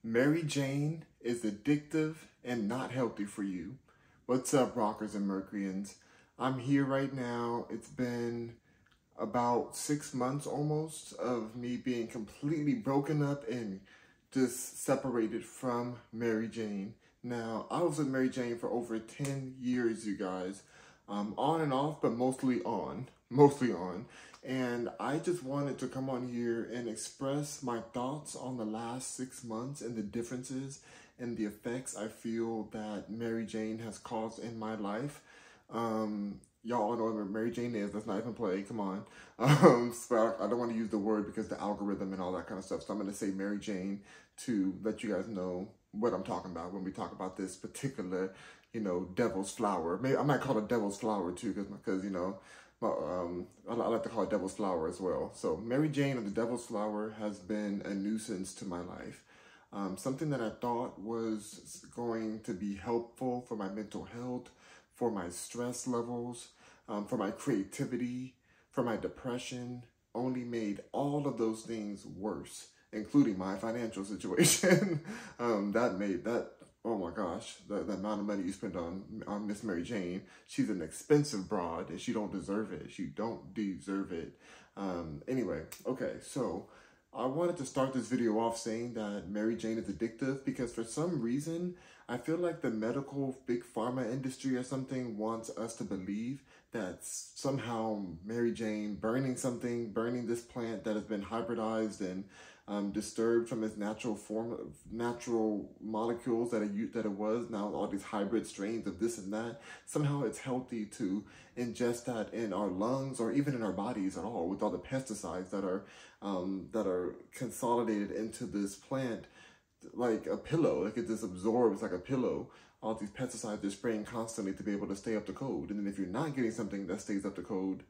Mary Jane is addictive and not healthy for you. What's up, rockers and Mercuryans? I'm here right now. It's been about 6 months almost of me being completely broken up and just separated from Mary Jane. Now, I was with Mary Jane for over 10 years, you guys. On and off, but mostly on. Mostly on. And I just wanted to come on here and express my thoughts on the last 6 months and the differences and the effects I feel that Mary Jane has caused in my life. Y'all all know what Mary Jane is. Let's not even play. Come on. So I don't want to use the word because the algorithm and all that kind of stuff. So I'm going to say Mary Jane to let you guys know what I'm talking about when we talk about this particular, devil's flower. Maybe I might call it devil's flower too, because I like to call it devil's flower as well. So Mary Jane or the devil's flower has been a nuisance to my life. Something that I thought was going to be helpful for my mental health, for my stress levels, for my creativity, for my depression, only made all of those things worse, including my financial situation. Oh my gosh, the amount of money you spend on Miss Mary Jane. She's an expensive broad and she don't deserve it. She don't deserve it. Anyway, okay, so I wanted to start this video off saying that Mary Jane is addictive because for some reason, I feel like the medical big pharma industry or something wants us to believe that somehow Mary Jane burning this plant that has been hybridized and disturbed from its natural molecules that it was, now all these hybrid strains of this and that, somehow it's healthy to ingest that in our lungs or even in our bodies at all with all the pesticides that are consolidated into this plant like a pillow. Like it just absorbs like a pillow. All these pesticides they're spraying constantly to be able to stay up to code. And then if you're not getting something that stays up to code,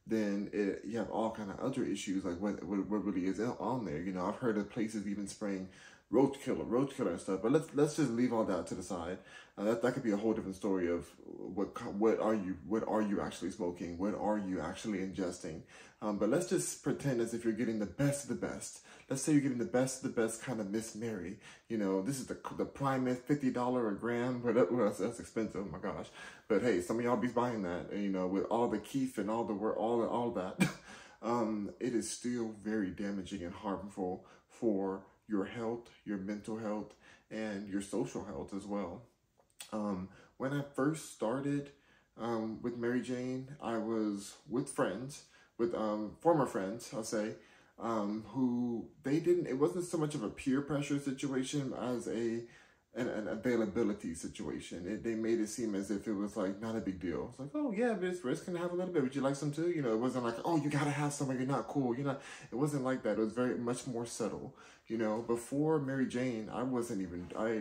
then you have all kind of other issues like what really is on there. I've heard of places even spraying roach killer and stuff. But let's just leave all that to the side. That could be a whole different story of what are you actually smoking? What are you actually ingesting? But let's just pretend as if you're getting the best of the best. Let's say you're getting the best of the best kind of Miss Mary. This is the prime $50 a gram, but that's expensive. Oh my gosh! But hey, some of y'all be buying that, with all the keef and all that. It is still very damaging and harmful for your health, your mental health, and your social health as well. When I first started with Mary Jane, I was with friends, with former friends, I'll say, who it wasn't so much of a peer pressure situation as an availability situation. They made it seem as if it was like not a big deal. It's like, oh yeah, but it's risk, can I have a little bit? Would you like some too? It wasn't like, oh, you gotta have some or you're not cool. It wasn't like that. It was very much more subtle. Before Mary Jane, I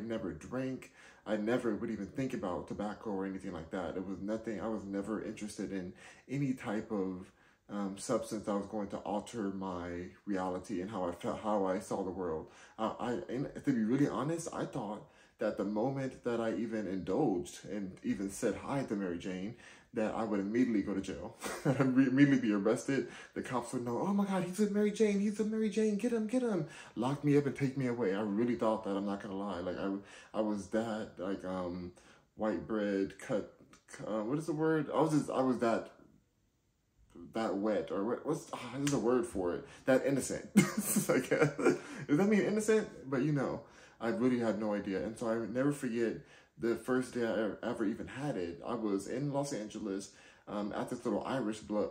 never drank. I never would even think about tobacco or anything like that. It was nothing. I was never interested in any type of substance that was going to alter my reality and how I felt, how I saw the world. And to be really honest, I thought that the moment that I even indulged and even said hi to Mary Jane, that I would immediately go to jail. I'd immediately be arrested. The cops would know, oh my God, he's with Mary Jane, get him. Lock me up and take me away. I really thought that, I'm not gonna lie. Like I was that, like, white bread cut, what is the word? I was that wet, or there's a word for it, that innocent. Like, does that mean innocent? But I really had no idea. And so I would never forget the first day I ever even had it. I was in Los Angeles at this little Irish bar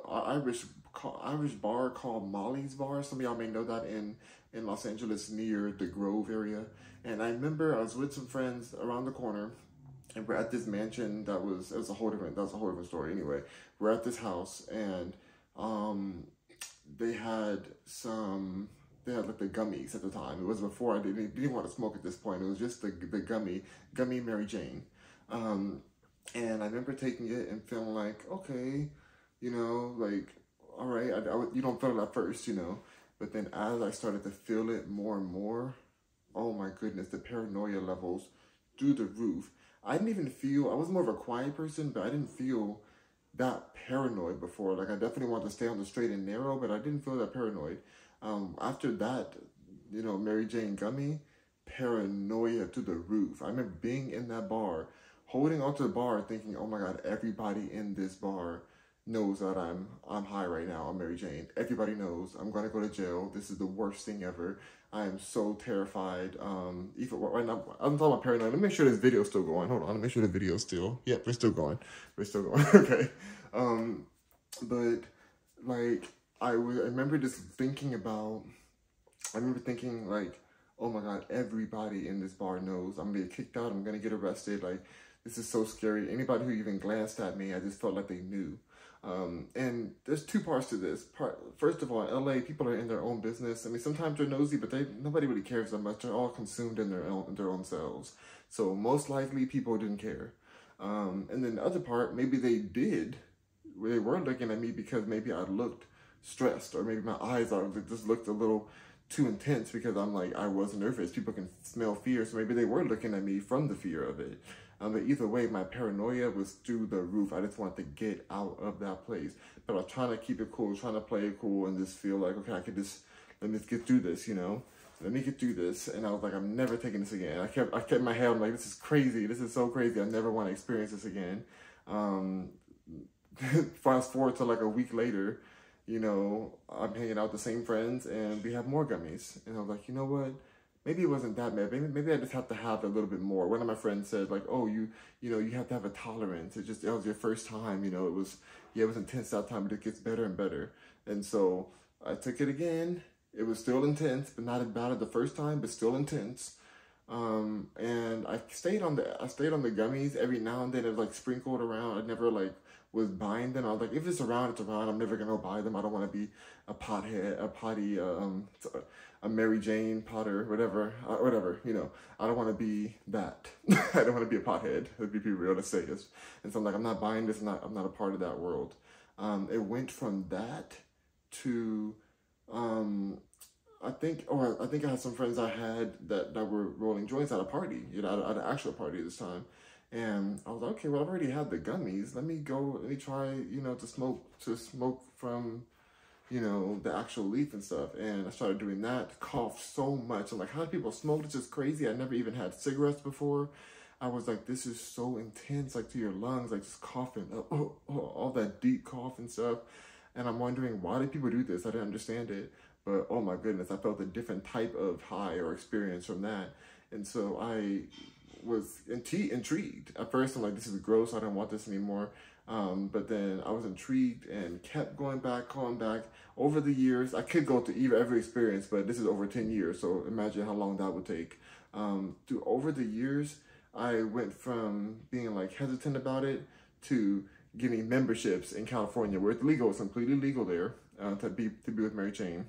called Molly's Bar. Some of y'all may know that in Los Angeles near the Grove area. And I remember I was with some friends around the corner, and we're at this mansion that was a whole different story. Anyway, we're at this house, and they had like the gummies at the time. It was before I didn't want to smoke at this point. It was just the gummy Mary Jane. And I remember taking it and feeling like, okay, like, all right, you don't feel it at first, but then as I started to feel it more and more, oh my goodness, the paranoia levels through the roof. I was more of a quiet person, but I didn't feel that paranoid before. Like, I definitely wanted to stay on the straight and narrow, but I didn't feel that paranoid. After that, Mary Jane gummy, paranoia to the roof. I remember being in that bar, holding onto the bar, thinking, "Oh my God, everybody in this bar knows that I'm high right now. I'm Mary Jane. Everybody knows I'm gonna go to jail. This is the worst thing ever. I am so terrified. Even right now, I'm talking about paranoia. Let me make sure this video's still going. Hold on, let me make sure the video's still. Yep, we're still going. We're still going. Okay. But like I remember just thinking about. I remember thinking like, oh my God, everybody in this bar knows I'm gonna get kicked out. I'm gonna get arrested. Like, this is so scary. Anybody who even glanced at me, I just felt like they knew. And there's two parts to this. First of all, in LA, people are in their own business. I mean, sometimes they're nosy, but nobody really cares that much. They're all consumed in their own selves. So most likely, people didn't care. And then the other part, maybe they did. They were looking at me because maybe I looked stressed, or maybe my eyes just looked a little too intense because I was nervous. People can smell fear, so maybe they were looking at me from the fear of it. But either way, my paranoia was through the roof. I just wanted to get out of that place. But I was trying to keep it cool, trying to play it cool, and just feel like, okay, let me just get through this, you know? Let me get through this. And I was like, I'm never taking this again. I kept my head, I'm like, this is crazy. This is so crazy. I never want to experience this again. Fast forward to like a week later, you know, I'm hanging out with the same friends and we have more gummies. And I was like, you know what? Maybe it wasn't that bad. Maybe I just have to have a little bit more. One of my friends said like, oh, you know, you have to have a tolerance. It was your first time, you know, it was intense that time, but it gets better and better. And so I took it again. It was still intense, but not as bad as the first time, but still intense. And I stayed on the gummies every now and then. It was like sprinkled around. I never like was buying them. I was like, if it's around, it's around. I'm never gonna buy them. I don't want to be a pothead, a Mary Jane Potter, whatever. You know, I don't want to be that. I don't want to be a pothead. It'd be real to say this. And so I'm like, I'm not buying this. I'm not a part of that world. It went from that to, I think I had some friends I had that were rolling joints at a party, you know, at an actual party this time. And I was like, okay, well, I've already had the gummies. Let me try, you know, to smoke from, you know, the actual leaf and stuff. And I started doing that, coughed so much. I'm like, how do people smoke? It's just crazy. I never even had cigarettes before. I was like, this is so intense, like to your lungs, like just coughing, all that deep cough and stuff. And I'm wondering, why do people do this? I didn't understand it. But oh my goodness, I felt a different type of high or experience from that. And so I was intrigued. At first, I'm like, this is gross. I don't want this anymore. But then I was intrigued and kept going back. Over the years, I could go to every experience, but this is over 10 years. So imagine how long that would take. Over the years, I went from being like hesitant about it to getting memberships in California where it's legal. It's completely legal there to be with Mary Jane.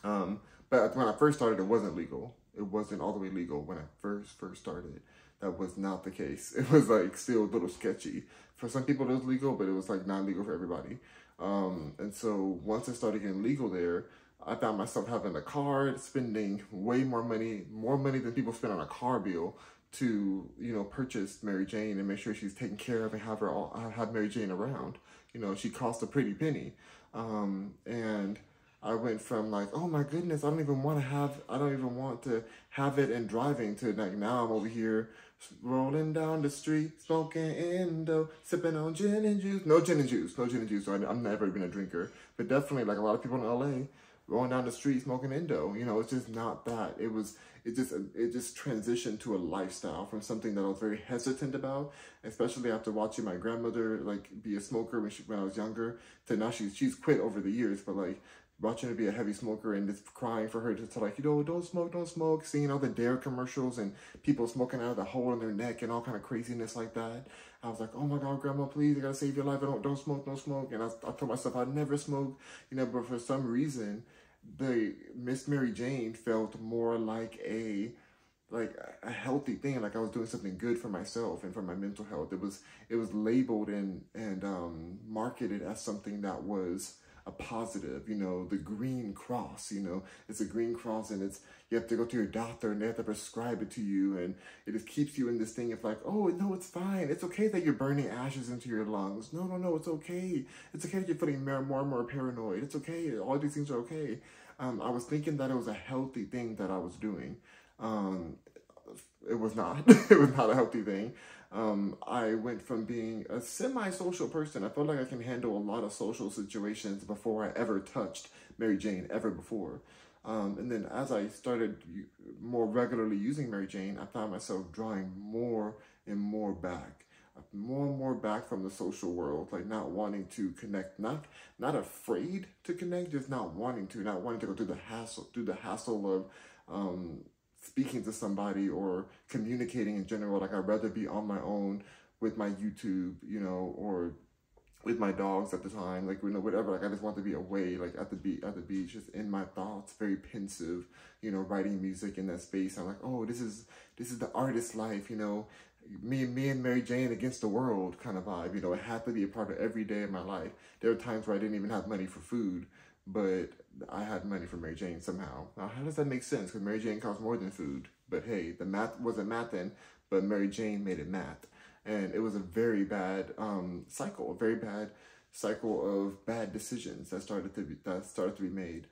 But when I first started, it wasn't legal. It wasn't all the way legal when I first started. That was not the case. It was like still a little sketchy. For some people it was legal, but it was like not legal for everybody. And so once I started getting legal there, I found myself having a card, spending way more money than people spend on a car bill to, you know, purchase Mary Jane and make sure she's taken care of and have Mary Jane around. You know, she cost a pretty penny. And I went from like, oh my goodness, I don't even want to have it and driving to like now I'm over here rolling down the street, smoking Indo, sipping on gin and juice. No gin and juice. So I'm never been a drinker, but definitely like a lot of people in LA rolling down the street smoking Indo. You know, it's just not that. It just transitioned to a lifestyle from something that I was very hesitant about, especially after watching my grandmother like be a smoker when I was younger. To now she's quit over the years, but like watching her be a heavy smoker and just crying for her to like, you know, don't smoke, seeing all the Dare commercials and people smoking out of the hole in their neck and all kind of craziness like that. I was like, oh my God, Grandma, please, I gotta save your life. Don't smoke. And I told myself I'd never smoke, you know, but for some reason, the Miss Mary Jane felt more like a healthy thing, like I was doing something good for myself and for my mental health. It was labeled and marketed as something that was a positive, you know, the green cross, you know, it's a green cross and you have to go to your doctor and they have to prescribe it to you, and it just keeps you in this thing of like, oh no, it's fine, it's okay that you're burning ashes into your lungs, no, it's okay that you're feeling more and more paranoid, it's okay, all these things are okay. I was thinking that it was a healthy thing that I was doing, it was not. It was not a healthy thing. I went from being a semi-social person. I felt like I can handle a lot of social situations before I ever touched Mary Jane, ever before. And then as I started more regularly using Mary Jane, I found myself drawing more and more back. More and more back from the social world, like not wanting to connect, not afraid to connect, just not wanting to go through the hassle of speaking to somebody or communicating in general. Like I'd rather be on my own with my YouTube, you know, or with my dogs at the time, like, you know, whatever. Like I just want to be away, like at the beach, just in my thoughts, very pensive, you know, writing music in that space. I'm like, oh, this is the artist life, you know. Me and Mary Jane against the world kind of vibe, you know. It had to be a part of every day of my life. There were times where I didn't even have money for food, but I had money for Mary Jane somehow. Now, how does that make sense? Because Mary Jane costs more than food. But hey, the math wasn't math then, but Mary Jane made it math. And it was a very bad cycle, a very bad cycle of bad decisions that started to be made.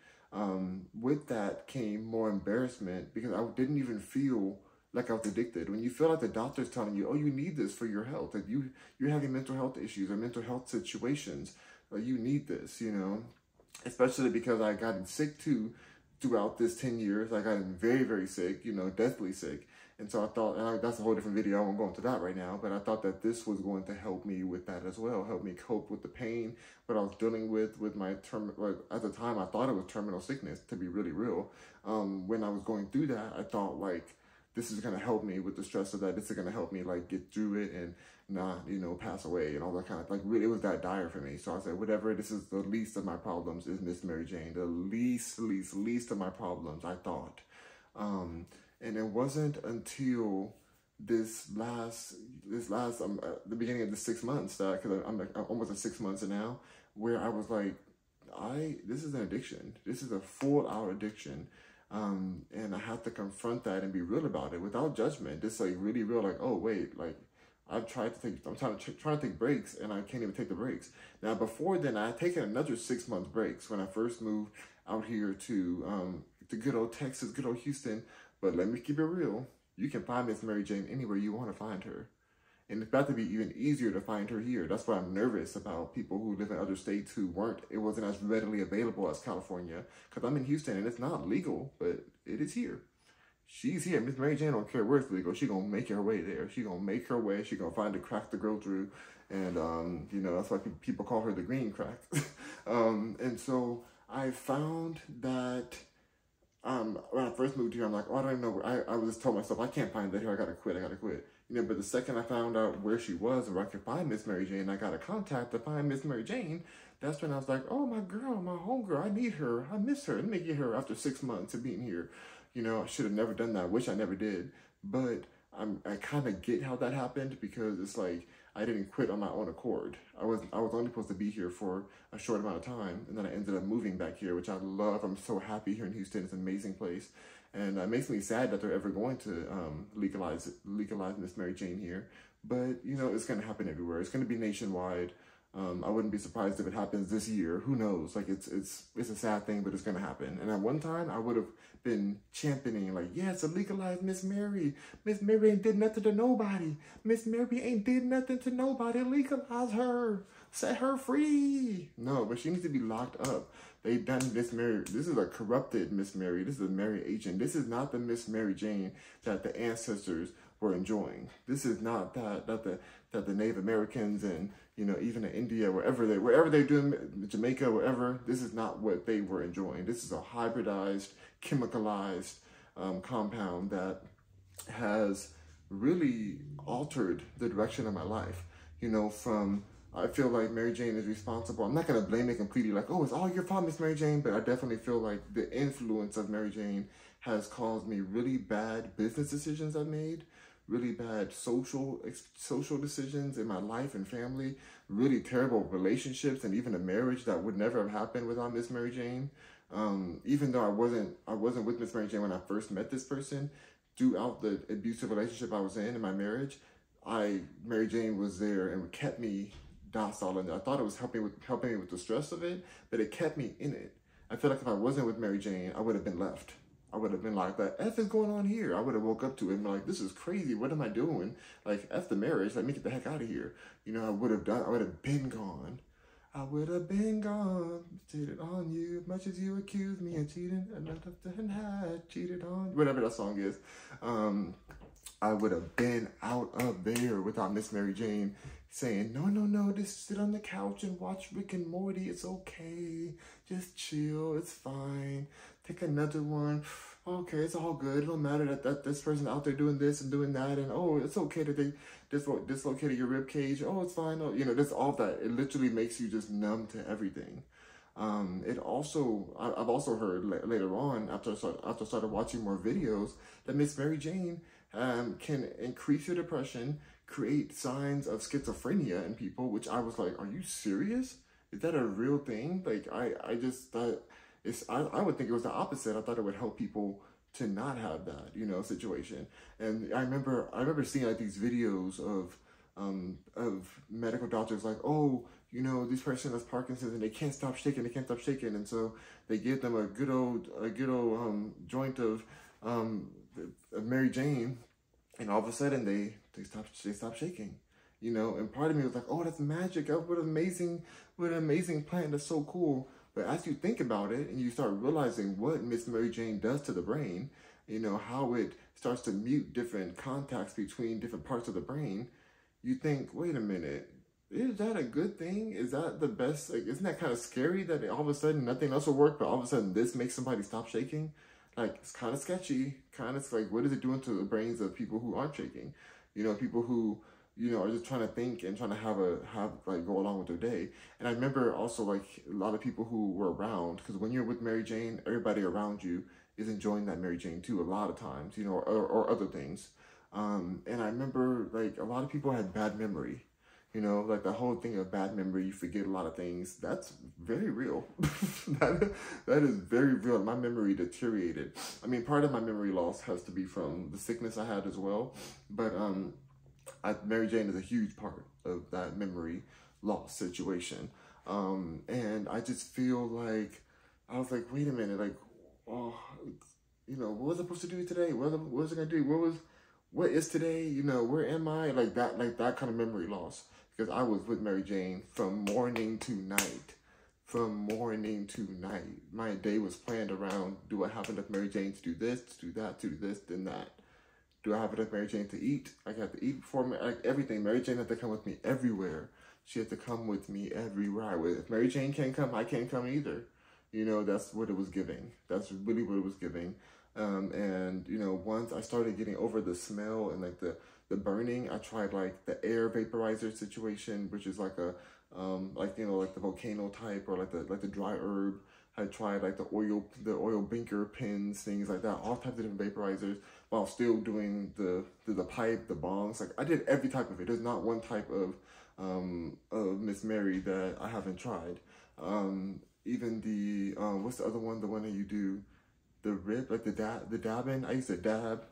With that came more embarrassment because I didn't even feel like I was addicted. When you feel like the doctor's telling you, oh, you need this for your health, like you're having mental health issues or mental health situations, like you need this, you know, especially because I got sick too throughout this 10 years. I got very, very sick, you know, deathly sick. And so I thought, that's a whole different video, I won't go into that right now, but I thought that this was going to help me with that as well, help me cope with the pain, what I was dealing with my at the time, I thought it was terminal sickness, to be really real. When I was going through that, I thought like, this is going to help me with the stress of that. This is going to help me like get through it and not, you know, pass away and all that kind of, like, really, it was that dire for me. So I said, whatever, this is the least of my problems is Miss Mary Jane. The least of my problems, I thought. And it wasn't until the beginning of the 6 months that, because I'm almost at 6 months now, where I was like, this is an addiction. This is a full-out addiction. And I have to confront that and be real about it without judgment. Just like really real, like, oh wait, like I'm trying to take breaks and I can't even take the breaks. Now before then, I had taken another 6 month breaks when I first moved out here to good old Texas, good old Houston. But let me keep it real. You can find Miss Mary Jane anywhere you want to find her. And it's about to be even easier to find her here. That's why I'm nervous about people who live in other states who it wasn't as readily available as California. Because I'm in Houston and it's not legal, but it is here. She's here. Miss Mary Jane don't care where it's legal. She's going to make her way there. She's going to make her way. She's going to find a crack to grow through. And, you know, that's why people call her the green crack. And so I found that when I first moved here, I'm like, oh, I don't even know where. I was just told myself, I can't find that here. I got to quit. You know, but the second I found out where she was and where I could find Miss Mary Jane, I got a contact to find Miss Mary Jane. That's when I was like, oh, my girl, my homegirl, I need her. I miss her. Let me get her after 6 months of being here. You know, I should have never done that. I wish I never did. But I kind of get how that happened because it's like I didn't quit on my own accord. I was only supposed to be here for a short amount of time. And then I ended up moving back here, which I love. I'm so happy here in Houston. It's an amazing place. And it makes me sad that they're ever going to legalize Miss Mary Jane here. But, you know, it's going to happen everywhere. It's going to be nationwide. I wouldn't be surprised if it happens this year. Who knows? Like, it's a sad thing, but it's going to happen. And at one time, I would have been championing, like, yes, legalize Miss Mary. Miss Mary ain't did nothing to nobody. Miss Mary ain't did nothing to nobody. Legalize her. Set her free. No, but she needs to be locked up. They done Miss Mary. This is a corrupted Miss Mary. This is a Mary agent. This is not the Miss Mary Jane that the ancestors were enjoying. This is not that the Native Americans and, you know, even in India, wherever they're doing, Jamaica, wherever, this is not what they were enjoying. This is a hybridized, chemicalized compound that has really altered the direction of my life. You know, I feel like Mary Jane is responsible. I'm not going to blame it completely like, oh, it's all your fault, Miss Mary Jane, but I definitely feel like the influence of Mary Jane has caused me really bad business decisions I've made, really bad social decisions in my life and family, really terrible relationships, and even a marriage that would never have happened without Miss Mary Jane. Even though I wasn't with Miss Mary Jane when I first met this person, throughout the abusive relationship I was in my marriage, Mary Jane was there and kept me docile in there. I thought it was helping me with the stress of it, but it kept me in it. I feel like if I wasn't with Mary Jane, I would have been left. I would have been like, the F is going on here. I would have woke up to it and been like, this is crazy. What am I doing? Like, F the marriage. Let me get the heck out of here. You know, I would have been gone. I would have been gone, cheated on you, much as you accused me of cheating, another than had cheated on you. Whatever that song is. I would have been out of there without Miss Mary Jane saying, no, no, no, just sit on the couch and watch Rick and Morty. It's okay. Just chill. It's fine. Take another one. Okay, it's all good. It don't matter that this person out there doing this and doing that. And, oh, it's okay that they dislocated your rib cage. Oh, it's fine. Oh, you know, that's all that. It literally makes you just numb to everything. It also, I've also heard later on, after I started watching more videos, that Miss Mary Jane can increase your depression, create signs of schizophrenia in people, which I was like, are you serious? Is that a real thing? Like, I just thought, I would think it was the opposite. I thought it would help people to not have that, you know, situation. And I remember seeing like these videos of medical doctors like, oh, you know, this person has Parkinson's and they can't stop shaking, and so they give them a good old joint of Mary Jane, and all of a sudden they stop shaking, you know. And part of me was like, oh, that's magic. Oh, what an amazing plant. That's so cool. But as you think about it and you start realizing what Miss Mary Jane does to the brain, you know, how it starts to mute different contacts between different parts of the brain, you think, wait a minute, is that a good thing? Is that the best? Like, isn't that kind of scary that all of a sudden nothing else will work, but all of a sudden this makes somebody stop shaking? Like, it's kind of sketchy. Kind of like, what is it doing to the brains of people who aren't shaking? You know, people who, you know, are just trying to think and trying to go along with their day. And I remember also like a lot of people who were around, because when you're with Mary Jane, everybody around you is enjoying that Mary Jane too a lot of times, you know, or other things. And I remember like a lot of people had bad memory. You know, like the whole thing of bad memory, you forget a lot of things. That's very real. that is very real. My memory deteriorated. I mean, part of my memory loss has to be from the sickness I had as well. But Mary Jane is a huge part of that memory loss situation. And I just feel like, I was like, wait a minute, like, oh, you know, what was I supposed to do today? What was I going to do? What is today? You know, where am I? Like that kind of memory loss. Because I was with Mary Jane from morning to night. From morning to night. My day was planned around, do I have enough Mary Jane to do this, to do that, to do this, then that? Do I have enough Mary Jane to eat? I got to eat before, like everything. Mary Jane had to come with me everywhere. She had to come with me everywhere I was. If Mary Jane can't come, I can't come either. You know, that's what it was giving. That's really what it was giving. And, you know, once I started getting over the smell and like the burning, I tried like the air vaporizer situation, which is like a, like, you know, like the volcano type, or like the dry herb. I tried like the oil binker pins, things like that, all types of different vaporizers, while still doing the pipe, the bongs. Like I did every type of it. There's not one type of Miss Mary that I haven't tried. Even the, what's the other one? The one that you do, the rip, like the dabbing. I used to dab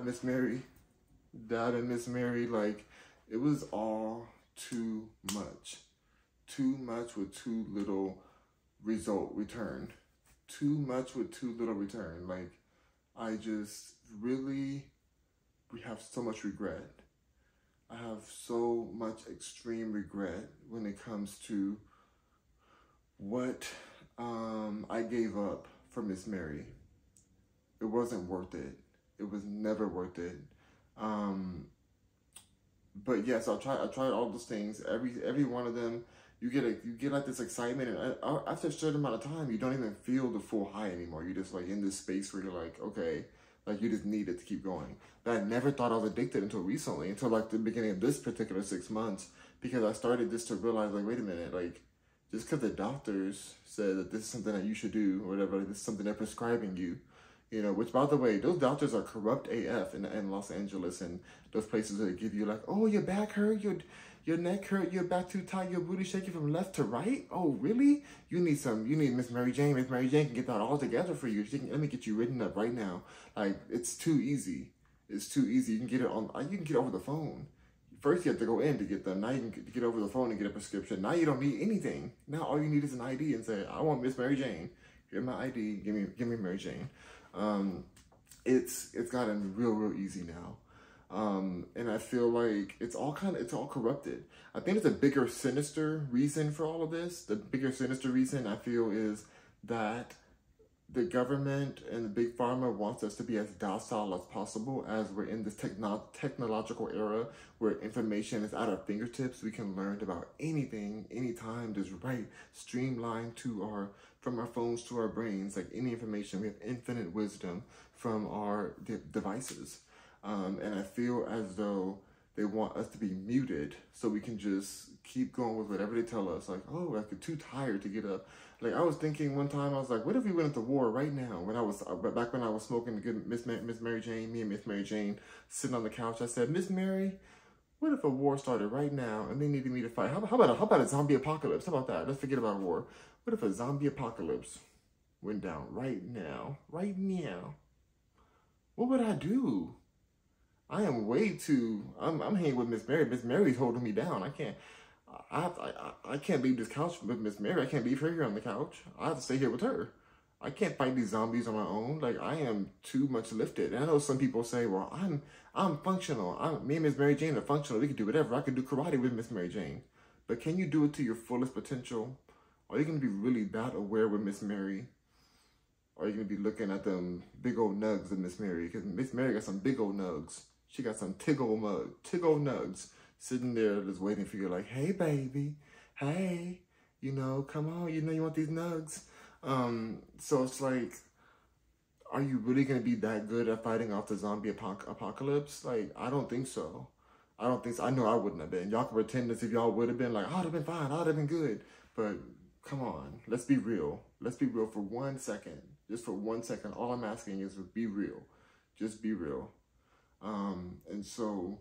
Miss Mary. Dad and Miss Mary, like, it was all too much. Too much with too little return. Too much with too little return. Like, I just we have so much regret. I have so much extreme regret when it comes to what I gave up for Miss Mary. It wasn't worth it. It was never worth it. But yes, I tried all those things. Every one of them, you get like this excitement, and after a certain amount of time, you don't even feel the full high anymore. You're just like in this space where you're like, okay, like you just need it to keep going. But I never thought I was addicted until recently, until like the beginning of this particular 6 months, because I started just to realize, like, wait a minute, like, just because the doctors said that this is something that you should do or whatever, like, this is something they're prescribing you. You know, which, by the way, those doctors are corrupt AF in Los Angeles, and those places that give you like, oh, your back hurt, your neck hurt, your back too tight, your booty shaking from left to right. Oh, really? You need Miss Mary Jane. Miss Mary Jane can get that all together for you. Let me get you written up right now. Like, it's too easy. It's too easy. You can get it over the phone. First, you have to go in to get them. Now you can get over the phone and get a prescription. Now you don't need anything. Now all you need is an ID and say, I want Miss Mary Jane. get my ID, give me Mary Jane. It's gotten real easy now. And I feel like it's all corrupted. I think there's a bigger sinister reason for all of this. The bigger sinister reason I feel is that the government and the big pharma wants us to be as docile as possible, as we're in this technological era where information is at our fingertips. We can learn about anything, anytime, just right, streamlined from our phones to our brains, like any information. We have infinite wisdom from our devices. And I feel as though they want us to be muted so we can just keep going with whatever they tell us. Like, oh, I'm too tired to get up. Like, I was thinking one time, I was like, what if we went into war right now? Back when I was smoking good Miss Mary Jane, me and Miss Mary Jane sitting on the couch, I said, Miss Mary, what if a war started right now and they needed me to fight? How about a zombie apocalypse? How about that? Let's forget about war. What if a zombie apocalypse went down right now? Right now. What would I do? I am I'm hanging with Miss Mary. Miss Mary's holding me down. I can't leave this couch with Miss Mary. I can't leave her here on the couch. I have to stay here with her. I can't fight these zombies on my own. Like, I am too much lifted. And I know some people say, well, I'm functional. Me and Miss Mary Jane are functional. We can do whatever. I can do karate with Miss Mary Jane. But can you do it to your fullest potential? Are you going to be really that aware with Miss Mary? Or are you going to be looking at them big old nugs of Miss Mary? Because Miss Mary got some big old nugs. She got some tiggle nugs sitting there just waiting for you, like, hey, baby, hey, come on, you want these nugs. So it's like, are you really going to be that good at fighting off the zombie apocalypse? Like, I don't think so. I know I wouldn't have been. Y'all can pretend as if y'all would have been like, I'd have been fine, I'd have been good. But come on, let's be real. Let's be real for 1 second. Just for 1 second. All I'm asking is to be real. Just be real. And so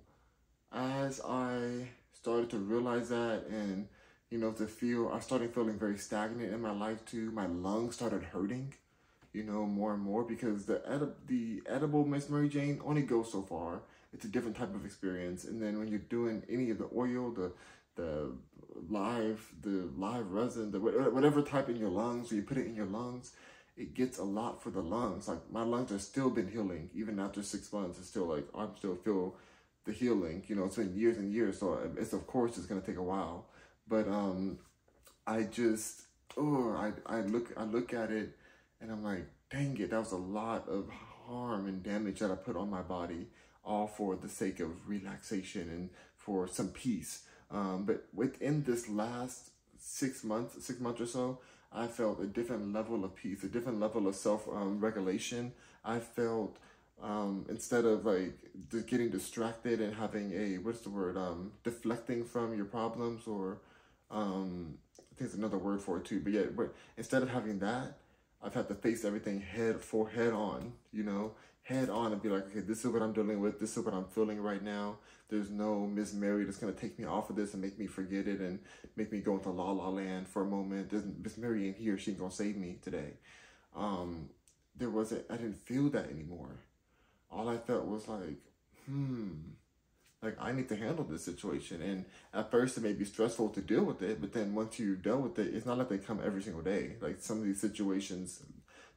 as I started to realize that, and, I started feeling very stagnant in my life too. My lungs started hurting, more and more, because the edible Miss Mary Jane only goes so far. It's a different type of experience. And then when you're doing any of the oil, the live resin, whatever type in your lungs, when you put it in your lungs, it gets a lot for the lungs. Like, my lungs have still been healing. Even after 6 months, it's still like, I still feel the healing. It's been years and years, so of course it's going to take a while. But I look at it and I'm like, dang it, that was a lot of harm and damage that I put on my body, all for the sake of relaxation and for some peace. But within this last 6 months or so, I felt a different level of peace, a different level of self-regulation. I felt, instead of like getting distracted and having deflecting from your problems, or I think there's another word for it too. But instead of having that, I've had to face everything head on, head on, and be like, okay, this is what I'm dealing with. This is what I'm feeling right now. There's no Miss Mary that's going to take me off of this and make me forget it and make me go into la la land for a moment. Miss Mary ain't here. She ain't going to save me today. I didn't feel that anymore. All I felt was like, like, I need to handle this situation. And at first it may be stressful to deal with it, but then once you deal with it, it's not like they come every single day. Like, some of these situations,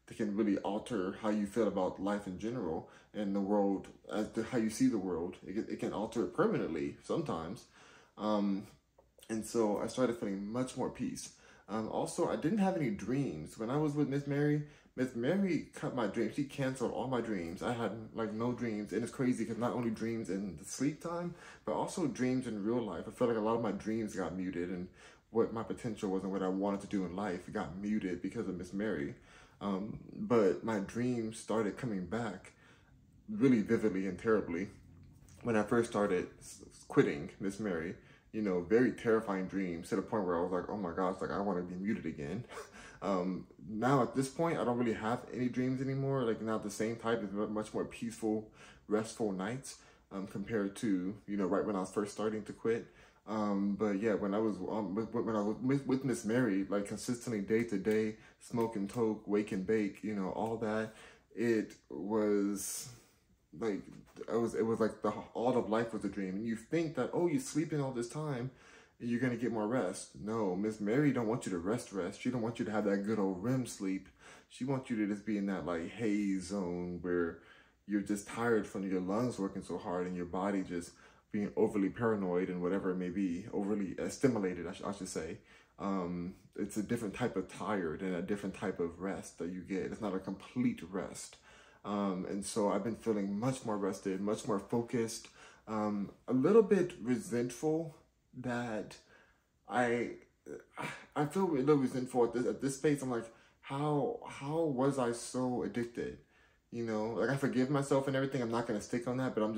they can really alter how you feel about life in general and the world, as to how you see the world. It can alter it permanently sometimes. And so I started feeling much more peace. Also, I didn't have any dreams. When I was with Miss Mary cut my dreams. She canceled all my dreams. I had like no dreams. And it's crazy because not only dreams in the sleep time, but also dreams in real life. I felt like a lot of my dreams got muted, and what my potential was and what I wanted to do in life got muted because of Miss Mary. But my dreams started coming back really vividly and terribly when I first started quitting Miss Mary. Very terrifying dreams, to the point where I was like, oh my gosh, like, I want to be muted again. Now at this point, I don't really have any dreams anymore. Like, not the same type. It's much more peaceful, restful nights, compared to, right when I was first starting to quit. But yeah, when I was with Miss Mary, like, consistently day to day, smoke and toke, wake and bake, all that, it was like, it was like all of life was a dream. And you think that, oh, you're sleeping all this time, you're gonna get more rest. No, Miss Mary don't want you to rest. She don't want you to have that good old REM sleep. She wants you to just be in that like haze zone where you're just tired from your lungs working so hard and your body just being overly paranoid and whatever it may be, overly stimulated, I should say. It's a different type of tired and a different type of rest that you get. It's not a complete rest. And so I've been feeling much more rested, much more focused, a little bit resentful that I feel a little resentful at this space. I'm like, how was I so addicted? You know, like I forgive myself and everything. I'm not going to stick on that, but I'm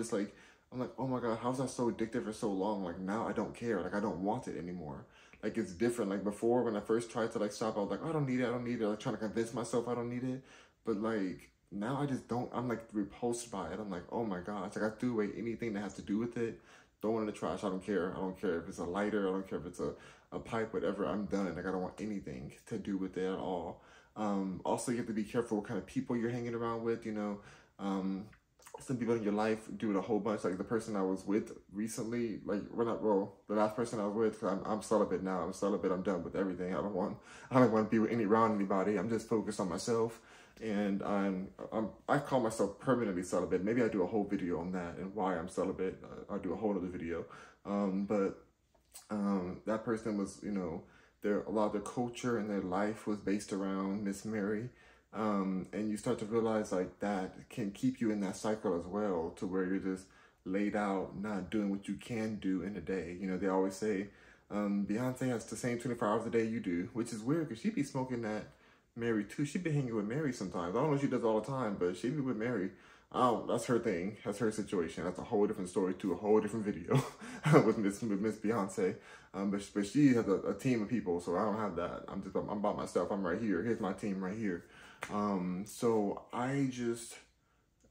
like, oh my God, how was I so addicted for so long? Like now I don't care. Like I don't want it anymore. Like it's different. Like before when I first tried to like stop, I was like, I don't need it. I don't need it. Like trying to convince myself I don't need it. But like now I just don't, I'm like repulsed by it. I'm like, oh my gosh, like I threw away anything that has to do with it. Throw it in the trash. I don't care. I don't care if it's a lighter. I don't care if it's a pipe, whatever. I'm done. Like I don't want anything to do with it at all. Also, you have to be careful what kind of people you're hanging around with, you know. Some people in your life do it a whole bunch. Like the person I was with recently, like the last person I was with, cause I'm celibate now. I'm celibate. I'm done with everything. I don't want to be with around anybody. I'm just focused on myself. And I call myself permanently celibate. Maybe I do a whole video on that and why I'm celibate. I'll do a whole other video. But that person was, you know, a lot of their culture and their life was based around Miss Mary. And you start to realize like that can keep you in that cycle as well, to where you're just laid out, not doing what you can do in a day. You know, they always say, Beyonce has the same 24 hours a day you do, which is weird because she be smoking that Mary too. She be hanging with Mary sometimes. I don't know if she does all the time, but she be with Mary. Oh, that's her thing. That's her situation. That's a whole different story to a whole different video with Miss Beyonce. But she has a team of people, so I don't have that. I'm by myself. I'm right here. Here's my team right here. So I just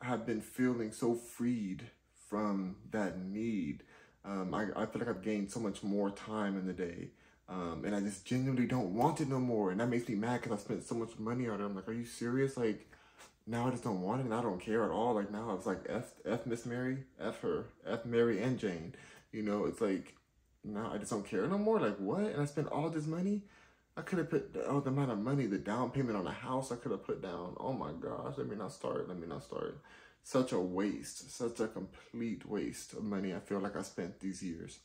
have been feeling so freed from that need. I feel like I've gained so much more time in the day. And I just genuinely don't want it no more. And that makes me mad because I spent so much money on it. I'm like, are you serious? Like, now I just don't want it and I don't care at all. Like, now I was like, F Miss Mary, F her, F Mary and Jane. You know, it's like, now I just don't care no more. Like, what? And I spent all this money? I could have put, the amount of money, the down payment on a house I could have put down. Oh my gosh, let me not start. Such a waste, such a complete waste of money I feel like I spent these years.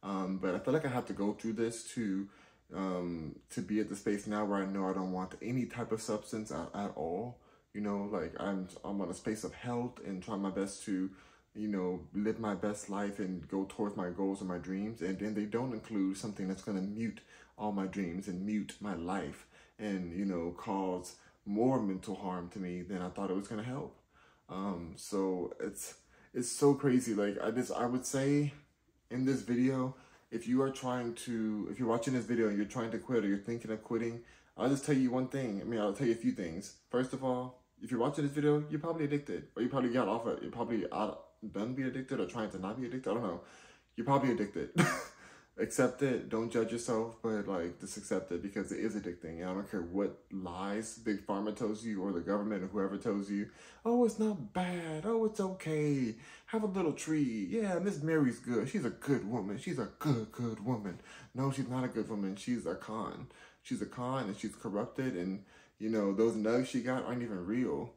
But I feel like I have to go through this to be at the space now where I know I don't want any type of substance at all. You know, like I'm on a space of health and trying my best to, you know, live my best life and go towards my goals and my dreams. And then they don't include something that's going to mute all my dreams and mute my life and, you know, cause more mental harm to me than I thought it was going to help. So it's so crazy. Like I would say in this video, if you're watching this video and you're trying to quit or you're thinking of quitting, I'll just tell you one thing. I mean, I'll tell you a few things. First of all, if you're watching this video, you're probably addicted, or you probably got off it. You're probably done being addicted or trying to not be addicted. I don't know. You're probably addicted. Accept it. Don't judge yourself, but like just accept it because it is addicting. And I don't care what lies Big Pharma tells you or the government or whoever tells you. Oh, it's not bad. Oh, it's okay. Have a little tree. Yeah, Miss Mary's good. She's a good woman. She's a good woman. No, she's not a good woman. She's a con. She's a con and she's corrupted. And, you know, those nugs she got aren't even real.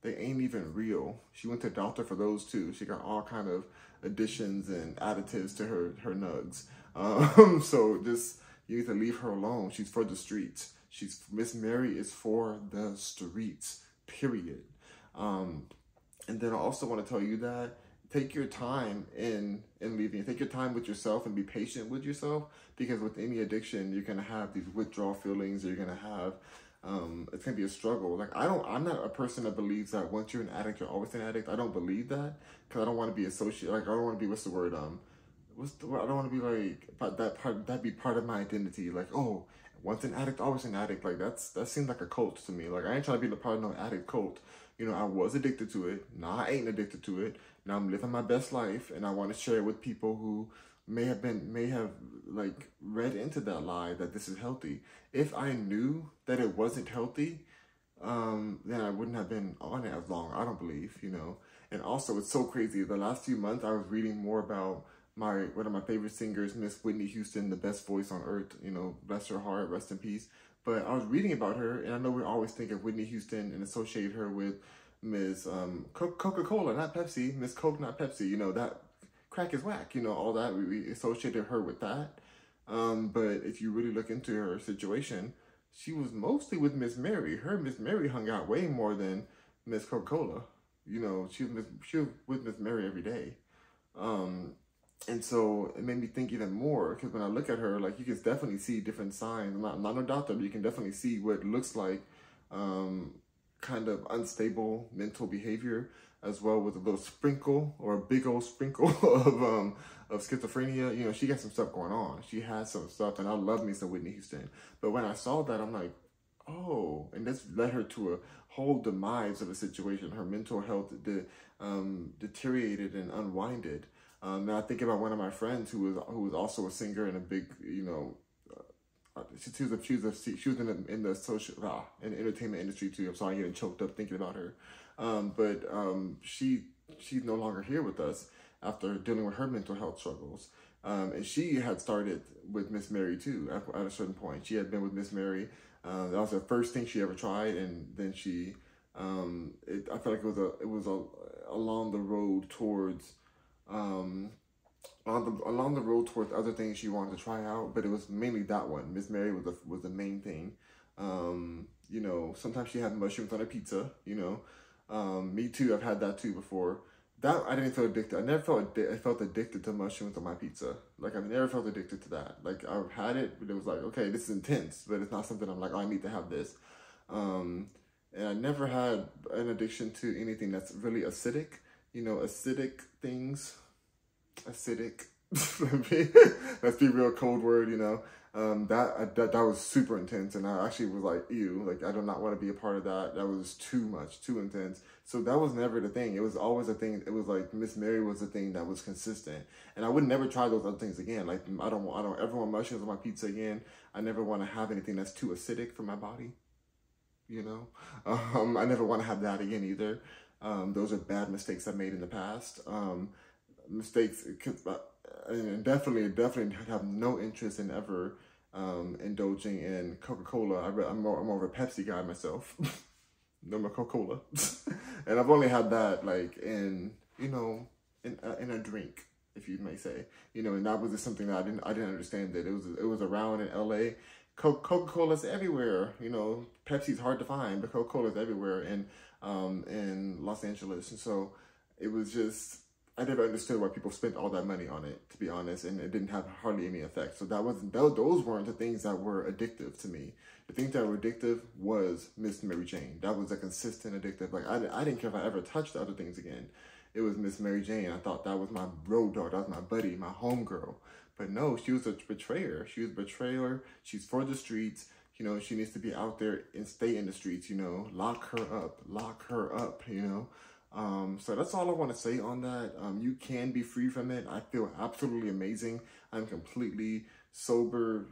They ain't even real. She went to a doctor for those too. She got all kind of additions and additives to her nugs. So just, you need to leave her alone. She's for the streets. Miss Mary is for the streets, period. And then I also want to tell you that take your time in leaving. Take your time with yourself and be patient with yourself, because with any addiction, you're going to have these withdrawal feelings. You're going to have, it's going to be a struggle. Like, I'm not a person that believes that once you're an addict, you're always an addict. I don't believe that, because I don't want to be associated. Like, I don't want to be, what's the word? I don't want to be like, that'd be part of my identity. Like, oh, once an addict, always an addict. Like, that seems like a cult to me. Like, I ain't trying to be part of no addict cult. You know, I was addicted to it. Now I ain't addicted to it. Now I'm living my best life, and I want to share it with people who may have like read into that lie that this is healthy. If I knew that it wasn't healthy, then I wouldn't have been on it as long. I don't believe, you know. And also, it's so crazy. The last few months, I was reading more about one of my favorite singers, Miss Whitney Houston, the best voice on earth. You know, bless her heart, rest in peace. But I was reading about her, and I know we always think of Whitney Houston and associate her with Miss Coca-Cola, not Pepsi, Miss Coke, not Pepsi. You know, that crack is whack, you know, all that. We associated her with that. But if you really look into her situation, she was mostly with Miss Mary. Her Miss Mary hung out way more than Miss Coca-Cola. You know, she was with Miss Mary every day. And so it made me think even more, because when I look at her, like, you can definitely see different signs. I'm not a doctor, but you can definitely see what looks like kind of unstable mental behavior, as well, with a little sprinkle or a big old sprinkle of schizophrenia. You know, she got some stuff going on. She has some stuff, and I love me some Whitney Houston. But when I saw that, I'm like, oh, and this led her to a whole demise of a situation. Her mental health deteriorated and unwinded. Now I think about one of my friends who was also a singer and a big, you know, she was in the social in the entertainment industry too. I'm sorry, I'm getting choked up thinking about her. She's no longer here with us after dealing with her mental health struggles. And she had started with Miss Mary too at a certain point. She had been with Miss Mary. That was the first thing she ever tried, and then she, I feel like it was along the road towards, along the road towards other things she wanted to try out, but it was mainly that one. Miss Mary was the main thing. You know, sometimes she had mushrooms on her pizza. You know, me too. I've had that too before. That I didn't feel addicted. I never felt addicted to mushrooms on my pizza. Like, I've never felt addicted to that. Like, I've had it, but it was like, okay, this is intense, but it's not something I'm like, oh, I need to have this. And I never had an addiction to anything that's really acidic. You know, acidic things. Acidic. Let's be real, cold word, you know. That was super intense, and I actually was like, ew, like, I do not want to be a part of that. That was too much, too intense. So that was never the thing. It was always a thing. It was like Miss Mary was the thing that was consistent, and I would never try those other things again. Like, I don't ever want mushrooms on my pizza again. I never want to have anything that's too acidic for my body. You know, I never want to have that again either. Those are bad mistakes I made in the past. Mistakes, and definitely have no interest in ever indulging in Coca-Cola. I'm more of a Pepsi guy myself. No more Coca-Cola. And I've only had that like in, you know, in a drink, if you may say, you know, and that was just something that I didn't understand, that it was around in LA. Coca-Cola's everywhere, you know. Pepsi's hard to find, but Coca-Cola's everywhere in Los Angeles. And so it was just, I never understood why people spent all that money on it, to be honest, and it didn't have hardly any effect. So those weren't the things that were addictive to me. The things that were addictive was Miss Mary Jane. That was a consistent addictive. Like, I didn't care if I ever touched the other things again. It was Miss Mary Jane. I thought that was my road dog. That was my buddy, my homegirl. But no, she was a betrayer. She was a betrayer. She's for the streets. You know, she needs to be out there and stay in the streets, you know. Lock her up, you know. So that's all I want to say on that. You can be free from it. I feel absolutely amazing. I'm completely sober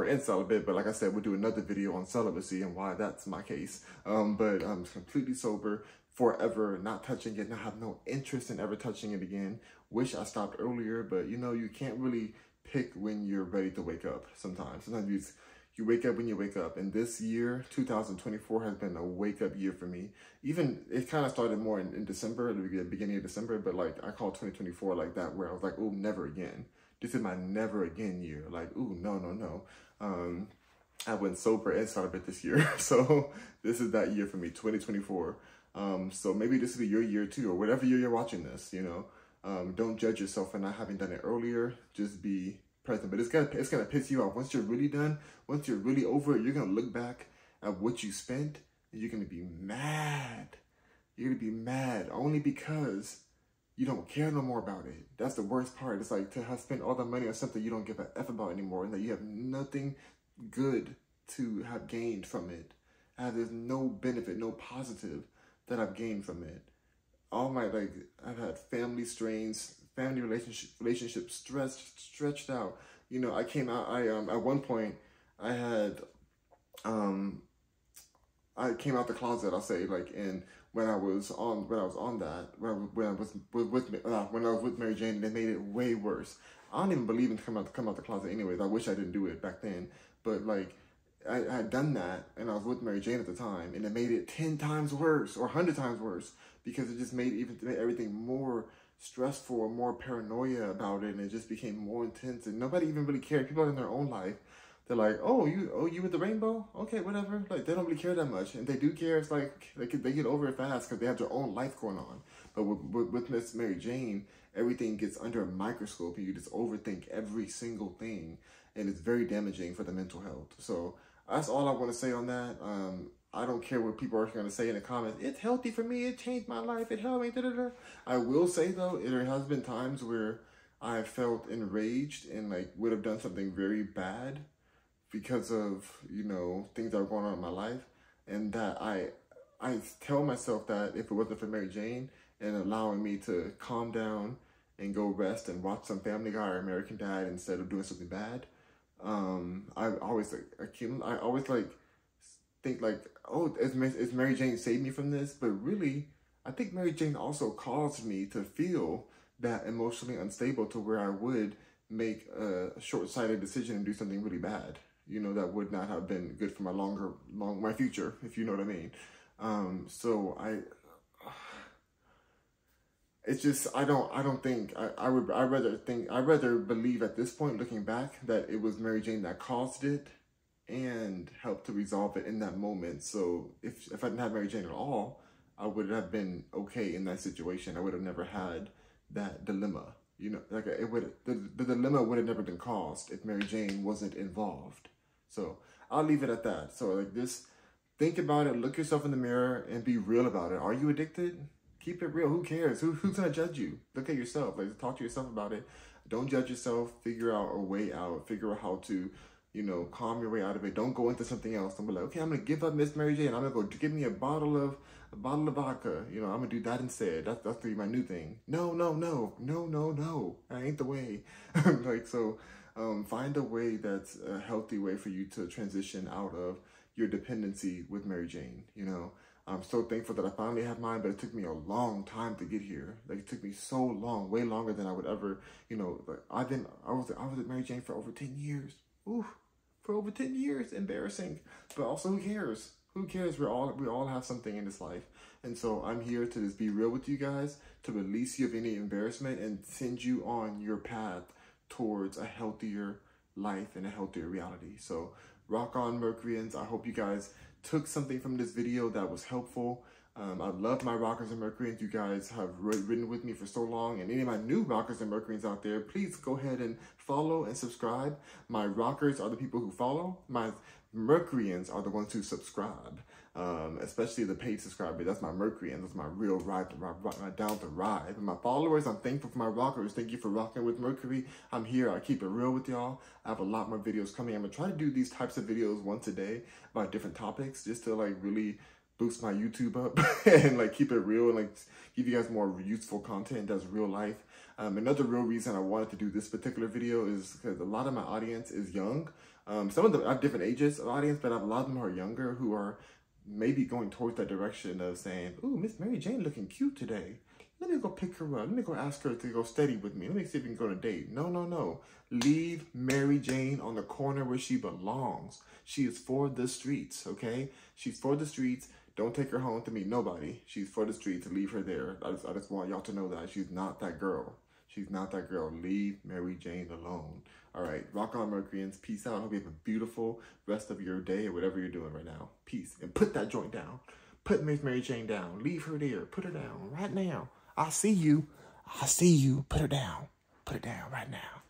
and celibate, but like I said, we'll do another video on celibacy and why that's my case. But I'm completely sober, forever, not touching it, not have no interest in ever touching it again. Wish I stopped earlier, but you know, you can't really pick when you're ready to wake up sometimes. Sometimes you wake up when you wake up. And this year, 2024, has been a wake-up year for me. Even, it kind of started more in December, the beginning of December, but like, I call 2024 like that, where I was like, oh, never again. This is my never again year. Like, ooh, no. I went sober and celibate this year. So this is that year for me, 2024. So maybe this will be your year too, or whatever year you're watching this, you know. Don't judge yourself for not having done it earlier. Just be present. But it's gonna piss you off. Once you're really done, once you're really over it, you're gonna look back at what you spent, and you're gonna be mad. You're gonna be mad only because you don't care no more about it. That's the worst part. It's like to have spent all the money on something you don't give a F about anymore, and that you have nothing good to have gained from it. There's no benefit, no positive that I've gained from it. All my, like, I've had family strains, family relationships stretched out. You know, I came out, at one point, I came out the closet, I'll say, like, when I was with Mary Jane, and they made it way worse. I don't even believe in come out the closet anyways. I wish I didn't do it back then. But like, I had done that, and I was with Mary Jane at the time, and it made it 10 times worse or 100 times worse, because it just made everything more stressful, more paranoia about it, and it just became more intense, and nobody even really cared. People in their own life, they're like, oh, you with the rainbow? Okay, whatever. Like, they don't really care that much, and they do care. It's like they get over it fast because they have their own life going on. But with Miss Mary Jane, everything gets under a microscope, and you just overthink every single thing, and it's very damaging for the mental health. So that's all I want to say on that. I don't care what people are going to say in the comments. It's healthy for me. It changed my life. It helped me. Da, da, da. I will say, though, there has been times where I felt enraged and like would have done something very bad because of, you know, things that were going on in my life. And that I tell myself that if it wasn't for Mary Jane and allowing me to calm down and go rest and watch some Family Guy or American Dad instead of doing something bad, I always like think like, oh, is Mary Jane saved me from this? But really, I think Mary Jane also caused me to feel that emotionally unstable to where I would make a short-sighted decision and do something really bad, you know, that would not have been good for my future, if you know what I mean. So it's just, I'd rather believe at this point, looking back, that it was Mary Jane that caused it and helped to resolve it in that moment. So if I didn't have Mary Jane at all, I would have been okay in that situation. I would have never had that dilemma, you know, like the dilemma would have never been caused if Mary Jane wasn't involved. So I'll leave it at that. So like this, think about it, look yourself in the mirror and be real about it. Are you addicted? Keep it real. Who cares? Who's gonna judge you? Look at yourself. Like, talk to yourself about it. Don't judge yourself. Figure out a way out. Figure out how to, you know, calm your way out of it. Don't go into something else. Don't be like, okay, I'm gonna give up Miss Mary Jane. I'm gonna go give me a bottle of vodka. You know, I'm gonna do that instead. That's gonna be my new thing. No. That ain't the way. Like, so find a way that's a healthy way for you to transition out of your dependency with Mary Jane. You know, I'm so thankful that I finally have mine, but it took me a long time to get here. Like, it took me so long, way longer than I would ever, you know, like I was at Mary Jane for over 10 years. Ooh, for over 10 years, embarrassing. But also, who cares? Who cares? We all have something in this life. And so I'm here to just be real with you guys, to release you of any embarrassment and send you on your path towards a healthier life and a healthier reality. So rock on, Mercuryans. I hope you guys took something from this video that was helpful. I love my rockers and Mercuryans. You guys have ridden with me for so long. And any of my new rockers and Mercuryans out there, please go ahead and follow and subscribe. My rockers are the people who follow. My Mercuryans are the ones who subscribe, especially the paid subscriber. That's my Mercuryans. That's my real ride, my down to ride. And my followers, I'm thankful for my rockers. Thank you for rocking with Mercury. I'm here. I keep it real with y'all. I have a lot more videos coming. I'm going to try to do these types of videos once a day about different topics, just to like really boost my YouTube up and like keep it real and like give you guys more useful content that's real life. Another real reason I wanted to do this particular video is because a lot of my audience is young. Some of them have different ages of audience, but a lot of them are younger who are maybe going towards that direction of saying, ooh, Miss Mary Jane looking cute today. Let me go pick her up. Let me go ask her to go steady with me. Let me see if we can go on a date. No. Leave Mary Jane on the corner where she belongs. She is for the streets, okay? She's for the streets. Don't take her home to meet nobody. She's for the streets. Leave her there. I just want y'all to know that she's not that girl. She's not that girl. Leave Mary Jane alone. All right. Rock on, Mercuryans. Peace out. Hope you have a beautiful rest of your day or whatever you're doing right now. Peace. And put that joint down. Put Miss Mary Jane down. Leave her there. Put her down right now. I see you. Put her down. Put her down right now.